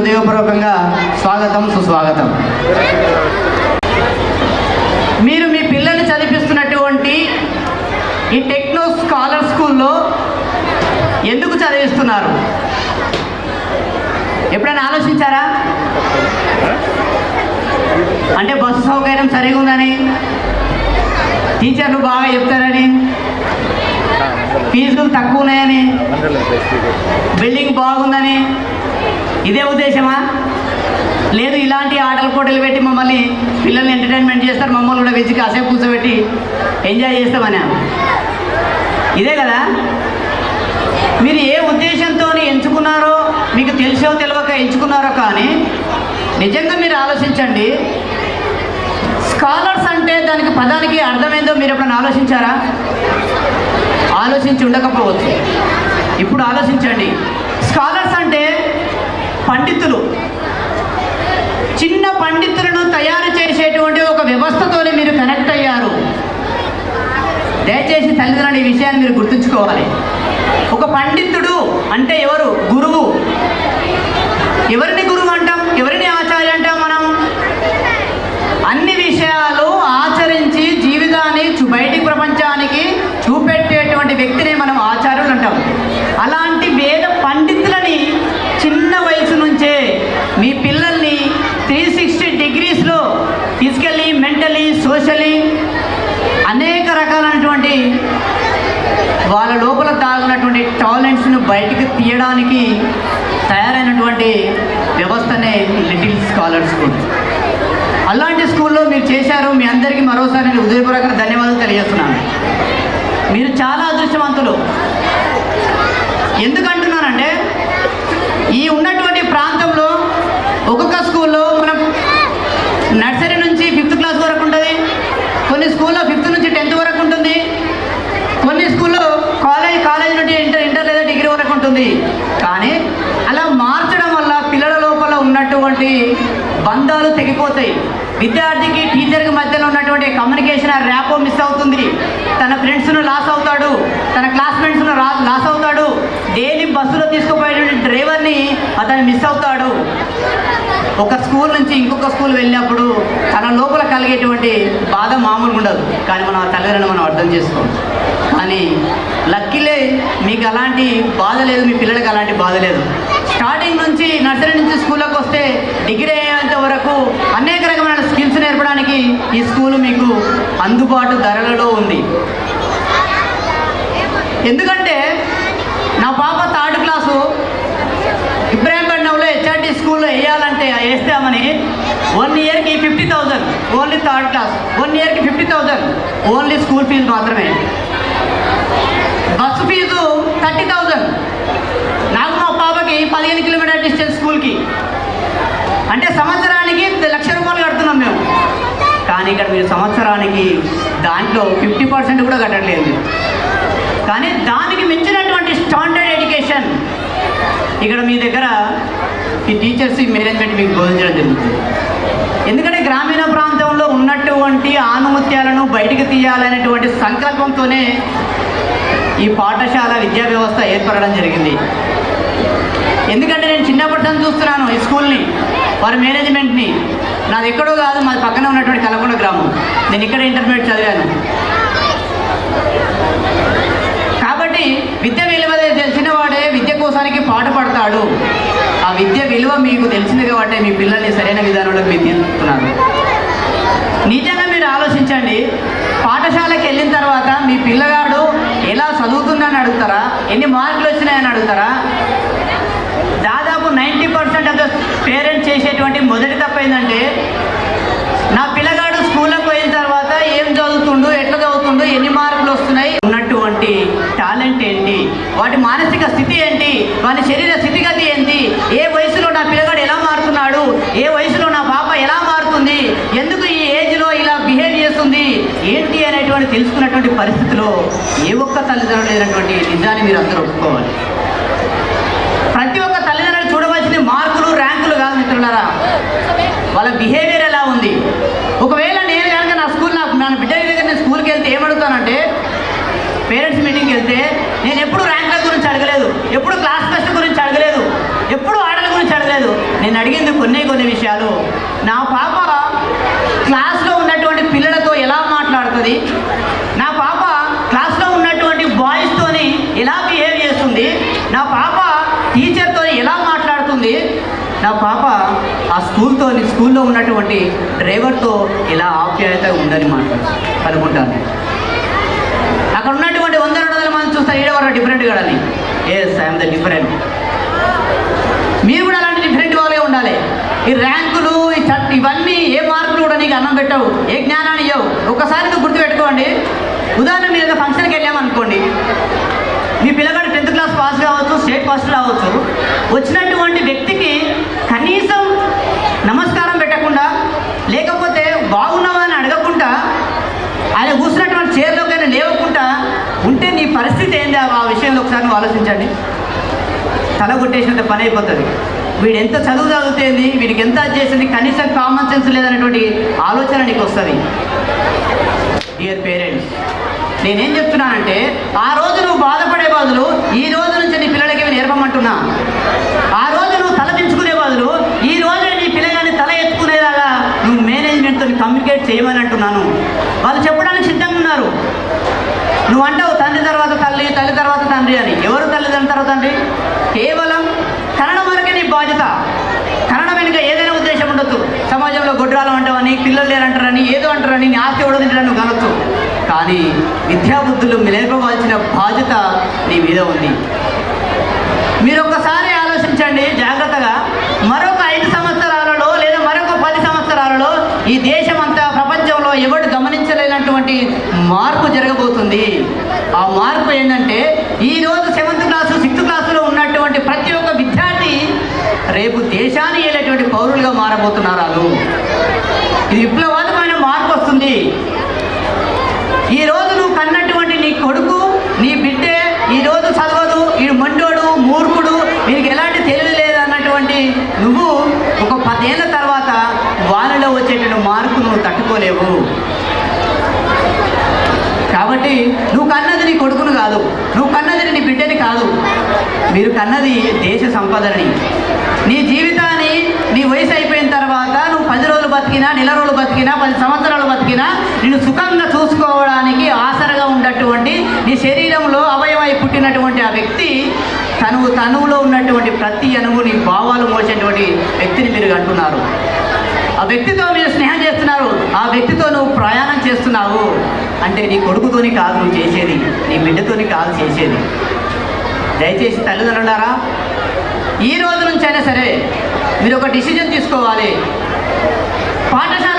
హృదయపూర్వకంగా స్వాగతం, సుస్వాగతం. మీరు మీ పిల్లల్ని చదివిస్తున్నటువంటి ఈ టెక్నో స్కాలర్ స్కూల్లో ఎందుకు చదివిస్తున్నారు? ఎప్పుడైనా ఆలోచించారా? అంటే బస్సు సౌకర్యం సరిగా ఉందని, టీచర్లు బాగా చెప్తారని, ఫీజులు తక్కువ ఉన్నాయని, బిల్డింగ్ బాగుందని, ఇదే ఉద్దేశమా? లేదు ఇలాంటి ఆటల పోటీలు పెట్టి మమ్మల్ని పిల్లల్ని ఎంటర్టైన్మెంట్ చేస్తారు, మమ్మల్ని కూడా వెచ్చి కాసేపు కూర్చోబెట్టి ఎంజాయ్ చేస్తామని, ఇదే కదా? మీరు ఏ ఉద్దేశంతో ఎంచుకున్నారో మీకు తెలిసో తెలియక ఎంచుకున్నారో, కానీ నిజంగా మీరు ఆలోచించండి. స్కాలర్స్ అంటే దానికి పదానికి అర్థమైందో మీరు ఎప్పుడైనా ఆలోచించారా? ఆలోచించి ఉండకపోవచ్చు. ఇప్పుడు ఆలోచించండి. స్కాలర్స్ అంటే పండితులు. చిన్న పండితులను తయారు చేసేటువంటి ఒక వ్యవస్థతోనే మీరు కనెక్ట్ అయ్యారు. దయచేసి తల్లిదండ్రులు ఈ విషయాన్ని మీరు గుర్తుంచుకోవాలి. ఒక పండితుడు అంటే ఎవరు? గురువు. ఎవరిని గురువు అంటాం? ఎవరిని ఆచార్య అంటాం? మనం అన్ని విషయాలు ఆచరించి జీవితాన్ని బయటికి ప్రపంచానికి చూపెట్టేటువంటి వ్యక్తిని మనం ఆచార్యులు అంటాం. అలాంటి వేద పండితులని చిన్న వయసు నుంచే మీ పిల్లల్ని 360 డిగ్రీస్లో ఫిజికల్లీ, మెంటలీ, సోషలీ అనేక రకాలైనటువంటి వాళ్ళ లోపల దాగినటువంటి టాలెంట్స్ను బయటికి తీయడానికి తయారైనటువంటి వ్యవస్థనే లిటిల్ స్కాలర్ స్కూల్. అలాంటి స్కూల్లో మీరు చేశారు. మీ అందరికీ మరోసారి నేను హృదయపూర్వక ధన్యవాదాలు తెలియజేస్తున్నాను. మీరు చాలా అదృష్టవంతులు. ఎందుకంటున్నానంటే ఈ ఉన్నటువంటి ప్రాంతంలో ఒక్కొక్క స్కూల్లో మనం నర్సరీ నుంచి 5th క్లాస్ వరకు ఉంటుంది, కొన్ని స్కూల్లో 5th నుంచి 10th వరకు ఉంటుంది, కొన్ని స్కూల్లో కాలేజ్ నుండి ఇంటర్ లేదా డిగ్రీ వరకు ఉంటుంది. కానీ అలా మార్చడం వల్ల పిల్లల లోపల ఉన్నటువంటి బంధాలు తెగిపోతాయి. విద్యార్థికి టీచర్కి మధ్యలో ఉన్నటువంటి కమ్యూనికేషన్ ర్యాపో మిస్ అవుతుంది. తన ఫ్రెండ్స్ను లాస్ అవుతాడు, తన క్లాస్మేట్స్ను లాస్ అవుతాడు, డైలీ బస్సులో తీసుకుపోయేటువంటి డ్రైవర్ని అతను మిస్ అవుతాడు. ఒక స్కూల్ నుంచి ఇంకొక స్కూల్ వెళ్ళినప్పుడు తన లోపల కలిగేటువంటి బాధ మామూలుగా ఉండదు. కానీ మనం ఆ తల్లిదండ్రులను మనం అర్థం చేసుకోం. కానీ లక్కీలే మీకు అలాంటి బాధ లేదు, మీ పిల్లలకి అలాంటి బాధ లేదు. స్టార్టింగ్ నుంచి నర్సరీ నుంచి స్కూల్లోకి వస్తే డిగ్రీ అయ్యేంత వరకు అనేక రకమైన స్కిల్స్ నేర్పడానికి ఈ స్కూల్ మీకు అందుబాటు ధరలలో ఉంది. ఎందుకంటే నా పాప 3rd క్లాసు ఇబ్రాహీంపట్నంలో హెచ్ఆర్టీ స్కూల్లో వేస్తామని 1 ఇయర్కి 50,000 ఓన్లీ 3rd క్లాస్. 1 ఇయర్కి 50,000 ఓన్లీ స్కూల్ ఫీజు మాత్రమే. Bus fees 30,000. నాకు మా పాపకి 15 కిలోమీటర్ డిస్టెన్స్ స్కూల్కి, అంటే సంవత్సరానికి 1,00,000 రూపాయలు కడుతున్నాం మేము. కానీ ఇక్కడ మీరు సంవత్సరానికి దాంట్లో 50% కూడా కట్టట్లేదు. కానీ దానికి మించినటువంటి స్టాండర్డ్ ఎడ్యుకేషన్ ఇక్కడ మీ దగ్గర ఈ టీచర్స్, ఈ మేనేజ్మెంట్ మీకు బోధించడం జరుగుతుంది. ఎందుకంటే గ్రామీణ ప్రాంతంలో ఉన్నటువంటి ఆనుమత్యాలను బయటికి తీయాలనేటువంటి సంకల్పంతోనే ఈ పాఠశాల విద్యా వ్యవస్థ ఏర్పడడం జరిగింది. ఎందుకంటే నేను చిన్నప్పటి నుంచి చూస్తున్నాను ఈ స్కూల్ని, వారి మేనేజ్మెంట్ని. నాది ఎక్కడో కాదు, మాది పక్కనే ఉన్నటువంటి కలకొండ గ్రామం. నేను ఇక్కడ ఇంటర్మీడియట్ చదివాను. కాబట్టి విద్య విలువ తెలిసిన వాడే విద్య కోసానికి పాటుపడతాడు. ఆ విద్య విలువ మీకు తెలిసింది కాబట్టి మీ పిల్లల్ని సరైన విధానంలో మీరు తీసుకున్నారు. నిజంగా మీరు ఆలోచించండి. పాఠశాలకు వెళ్ళిన తర్వాత మీ పిల్లగాడు ఎలా చదువుతుందని అడుగుతారా? ఎన్ని మార్కులు వచ్చినాయని అడుగుతారా? దాదాపు 90% ఆఫ్ ద పేరెంట్స్ చేసేటువంటి మొదటి తప్పు ఏంటంటే, నా పిల్లగాడు స్కూల్కి పోయిన తర్వాత ఏం చదువుతుండు, ఎట్లా చదువుతుండు, ఎన్ని మార్కులు వస్తున్నాయి, ఉన్నటువంటి టాలెంట్ ఏంటి, వాటి మానసిక స్థితి ఏంటి, వాటి శరీర స్థితిగతి ఏంటి, ఏ వయసులో నా పిల్లగాడు ఎలా మారుతున్నాడు, ఏ వయసులో నా పాప ఎలా మారుతుంది, ఎందుకు ఈ ఏజ్లో ఇలా బిహేవ్ చేస్తుంది ఏంటి అనేటువంటి తెలుసుకున్నటువంటి పరిస్థితిలో ఏ ఒక్క తల్లిదండ్రులు లేనటువంటి నిజాన్ని మీరు అందరూ ఒప్పుకోవాలి. ప్రతి ఒక్క తల్లిదండ్రులు చూడవలసింది మార్కులు, ర్యాంకులు కాదు మిత్రులారా, వాళ్ళ బిహేవియర్ ఎలా ఉంది. ఒకవేళ నేను కనుక నా బిడ్డ దగ్గర నేను స్కూల్కి వెళ్తే ఏమడుగుతానంటే, పేరెంట్స్ మీటింగ్కి వెళ్తే ఎప్పుడు ర్యాంకుల గురించి అడగలేదు, ఎప్పుడు క్లాస్ ఫస్ట్ గురించి అడగలేదు, ఎప్పుడు ఆటల గురించి అడగలేదు. నేను నేను అడిగింది కొన్ని విషయాలు. నా పాప క్లాస్లో ఉన్నటువంటి పిల్లలతో ఎలా మాట్లాడుతుంది, నా పాప క్లాస్లో ఉన్నటువంటి బాయ్స్తోని ఎలా బిహేవ్ చేస్తుంది, నా పాప టీచర్తో ఎలా మాట్లాడుతుంది, నా పాప ఆ స్కూల్లో ఉన్నటువంటి డ్రైవర్తో ఎలా ఆప్యాయత ఉందని అనుకుంటాను. అక్కడ ఉన్నటువంటి 100-200 మంది చూస్తారు, ఈడవరు డిఫరెంట్ కాదని. Yes, I'm the different. మీరు కూడా అలాంటి డిఫరెంట్ వాళ్ళే ఉండాలి. ఈ ర్యాంకులు, ఈ ఇవన్నీ ఏ మార్కులు కూడా నీకు అన్నం పెట్టవు, ఏ జ్ఞానాన్ని ఇవ్వవు. ఒకసారి నువ్వు గుర్తుపెట్టుకోండి. ఉదాహరణ మీరు ఏదో ఫంక్షన్కి వెళ్ళామనుకోండి, మీ పిల్లగాడు 10th క్లాస్ పాస్ కావచ్చు, స్టేట్ ఫస్ట్ రావచ్చు. వచ్చినటువంటి వ్యక్తికి కనీసం నమస్కారం పెట్టకుండా, లేకపోతే బాగున్నావా అని అడగకుండా, ఆయన కూర్చున్నటువంటి చైర్లోకైనా లేవకుండా ఉంటే నీ పరిస్థితి ఏంది ఆ విషయంలో ఒకసారి నువ్వు ఆలోచించండి. తల కొట్టేసినంత పని అయిపోతుంది. వీడు ఎంత చదువు చదివితేంది, వీడికి ఎంత చేసింది, కనీసం కామన్ సెన్స్ లేదనేటువంటి ఆలోచన నీకు వస్తుంది. డియర్ పేరెంట్స్, నేనేం చెప్తున్నానంటే, ఆ రోజు నువ్వు బాధపడే బదులు ఈ రోజు నుంచి నీ పిల్లలకి నేర్పమంటున్నా. ఆ రోజు నువ్వు తల దించుకునే బదులు ఈ రోజు నీ పిల్లగాని తల ఎత్తుకునేలాగా నువ్వు మేనేజ్మెంట్తో కమ్యూనికేట్ చేయమని అంటున్నాను. వాళ్ళు చెప్పడానికి సిద్ధంగా ఉన్నారు. నువ్వు అంటావు తండ్రి తర్వాత తల్లి, తల్లి తర్వాత తండ్రి అని. ఎవరు తల్లిదండ్రుల తర్వాత తండ్రి? కేవలం కన్నడం వరకే నీ బాధ్యత. కన్నడం వెనుక ఏదైనా ఉద్దేశం ఉండొచ్చు. సమాజంలో గొడ్రాలు అంటావని, పిల్లలు లేరంటారని, ఏదో అంటారని, నీ ఆస్తి ఎవడో తింటారని నువ్వు కనొచ్చు. కానీ విద్యాబుద్ధులు నేర్పవలసిన బాధ్యత నీ మీద ఉంది. మీరు ఒక్కసారి ఆలోచించండి జాగ్రత్తగా. మరొక 5 సంవత్సరాలలో లేదా మరొక 10 సంవత్సరాలలో ఈ దేశమంతా, ప్రపంచంలో ఎవడు గమనించలేనటువంటి మార్పు జరగబోతుంది. ఆ మార్పు ఏంటంటే, ఈరోజు 7th క్లాసు 6th క్లాసులో ఉన్నటువంటి ప్రతి ఒక్క విద్యార్థి రేపు దేశాన్ని ఏలేటువంటి పౌరులుగా మారబోతున్నారు. ఇది విప్లవాత్మకమైన మార్పు వస్తుంది. ఈరోజు నువ్వు కన్నటువంటి నీ కొడుకు, నీ బిడ్డే ఈరోజు చదవదు, వీడు మొండోడు, మూర్ఖుడు, వీరికి ఎలాంటి తెలివి లేదన్నటువంటి నువ్వు ఒక 10 ఏళ్ళ తర్వాత వాళ్ళలో వచ్చేటువంటి మార్పు నువ్వు తట్టుకోలేవు. కాబట్టి నువ్వు కన్నది నీ కొడుకును కాదు, నువ్వు కన్నది నీ బిడ్డని కాదు, మీరు కన్నది దేశ సంపదని. నీ జీవితాన్ని, నీ వయసు అయిపోయిన తర్వాత నువ్వు 10 రోజులు బతికినా, నెల రోజులు బతికినా, 10 సంవత్సరాలు బతికినా, నిన్ను సుఖంగా చూసుకోవడానికి ఆసరగా ఉన్నటువంటి నీ శరీరంలో అవయవై పుట్టినటువంటి ఆ వ్యక్తి తనువులో ఉన్నటువంటి ప్రతి అణువు నీ భావాలు మోసేటువంటి వ్యక్తిని మీరు అంటున్నారు. ఆ వ్యక్తితో మీరు స్నేహం చేస్తున్నారు, ఆ వ్యక్తితో నువ్వు ప్రయాణం చేస్తున్నావు అంటే నీ కొడుకుతోని కాదు నువ్వు చేసేది, నీ బిడ్డతోని కాదు చేసేది. దయచేసి తల్లిదండ్రులారా, ఈ రోజు నుంచి అయినా సరే మీరు ఒక డిసిజన్ తీసుకోవాలి. పాఠశాల